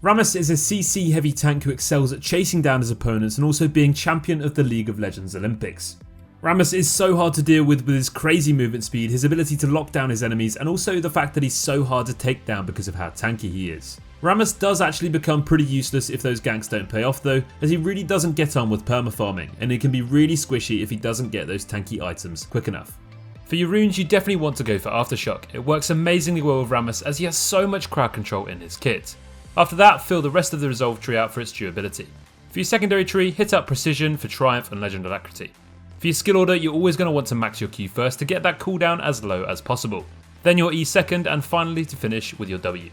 Rammus is a CC heavy tank who excels at chasing down his opponents and also being champion of the League of Legends Olympics. Rammus is so hard to deal with his crazy movement speed, his ability to lock down his enemies, and also the fact that he's so hard to take down because of how tanky he is. Rammus does actually become pretty useless if those ganks don't pay off though, as he really doesn't get on with permafarming, and he can be really squishy if he doesn't get those tanky items quick enough. For your runes, you definitely want to go for Aftershock. It works amazingly well with Rammus as he has so much crowd control in his kit. After that, fill the rest of the Resolve tree out for its durability. For your secondary tree, hit up Precision for Triumph and Legend Alacrity. For your skill order, you're always going to want to max your Q first to get that cooldown as low as possible. Then your E second, and finally to finish with your W.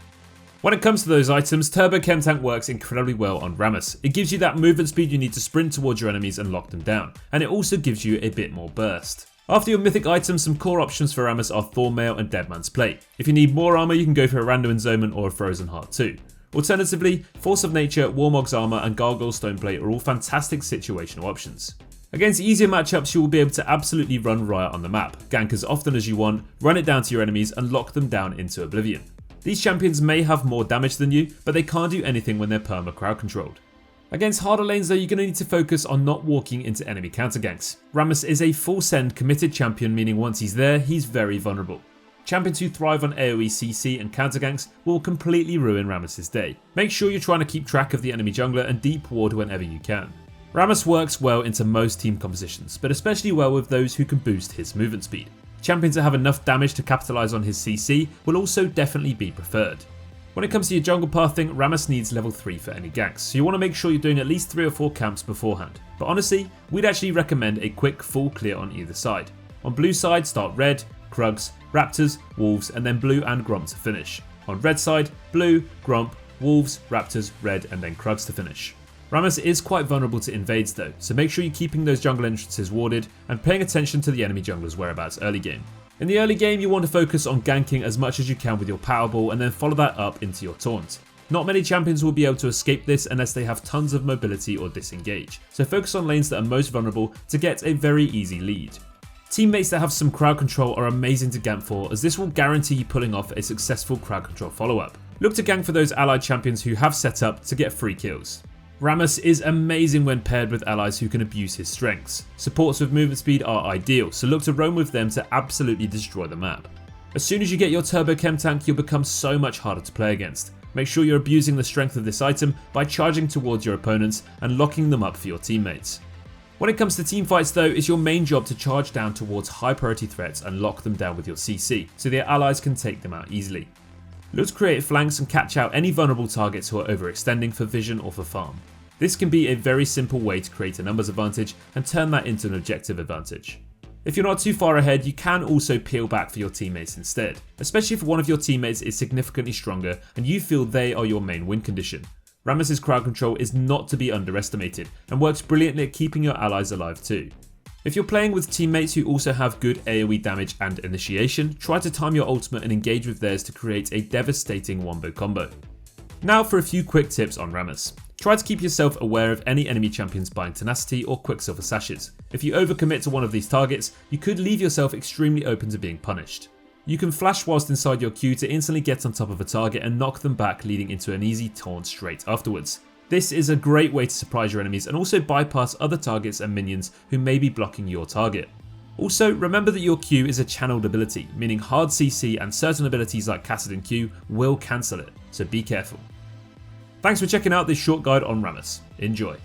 When it comes to those items, Turbo Chem Tank works incredibly well on Rammus. It gives you that movement speed you need to sprint towards your enemies and lock them down, and it also gives you a bit more burst. After your mythic items, some core options for Rammus are Thornmail and Deadman's Plate. If you need more armor, you can go for a Random Enzomement or a Frozen Heart too. Alternatively, Force of Nature, Warmog's Armor and Gargoyle Stoneplate are all fantastic situational options. Against easier matchups, you will be able to absolutely run riot on the map, gank as often as you want, run it down to your enemies and lock them down into oblivion. These champions may have more damage than you, but they can't do anything when they're perma crowd controlled. Against harder lanes though, you're going to need to focus on not walking into enemy counter ganks. Rammus is a full send committed champion, meaning once he's there, he's very vulnerable. Champions who thrive on AoE CC and counter ganks will completely ruin Rammus' day. Make sure you're trying to keep track of the enemy jungler and deep ward whenever you can. Rammus works well into most team compositions, but especially well with those who can boost his movement speed. Champions that have enough damage to capitalise on his CC will also definitely be preferred. When it comes to your jungle pathing, Rammus needs level 3 for any ganks, so you want to make sure you're doing at least 3 or 4 camps beforehand. But honestly, we'd actually recommend a quick full clear on either side. On blue side, start red, Krugs, Raptors, Wolves, and then blue and Gromp to finish. On red side, blue, Gromp, Wolves, Raptors, red, and then Krugs to finish. Rammus is quite vulnerable to invades though, so make sure you're keeping those jungle entrances warded and paying attention to the enemy junglers' whereabouts early game. In the early game, you want to focus on ganking as much as you can with your Powerball and then follow that up into your taunt. Not many champions will be able to escape this unless they have tons of mobility or disengage, so focus on lanes that are most vulnerable to get a very easy lead. Teammates that have some crowd control are amazing to gank for, as this will guarantee you pulling off a successful crowd control follow-up. Look to gank for those allied champions who have set up to get free kills. Rammus is amazing when paired with allies who can abuse his strengths. Supports with movement speed are ideal, so look to roam with them to absolutely destroy the map. As soon as you get your Turbo Chem Tank, you'll become so much harder to play against. Make sure you're abusing the strength of this item by charging towards your opponents and locking them up for your teammates. When it comes to teamfights though, it's your main job to charge down towards high priority threats and lock them down with your CC, so their allies can take them out easily. Look to create flanks and catch out any vulnerable targets who are overextending for vision or for farm. This can be a very simple way to create a numbers advantage and turn that into an objective advantage. If you're not too far ahead, you can also peel back for your teammates instead, especially if one of your teammates is significantly stronger and you feel they are your main win condition. Rammus' crowd control is not to be underestimated and works brilliantly at keeping your allies alive too. If you're playing with teammates who also have good AoE damage and initiation, try to time your ultimate and engage with theirs to create a devastating wombo combo. Now for a few quick tips on Rammus. Try to keep yourself aware of any enemy champions buying Tenacity or Quicksilver Sashes. If you overcommit to one of these targets, you could leave yourself extremely open to being punished. You can flash whilst inside your Q to instantly get on top of a target and knock them back, leading into an easy taunt straight afterwards. This is a great way to surprise your enemies and also bypass other targets and minions who may be blocking your target. Also, remember that your Q is a channeled ability, meaning hard CC and certain abilities like Kassadin Q will cancel it, so be careful. Thanks for checking out this short guide on Rammus. Enjoy.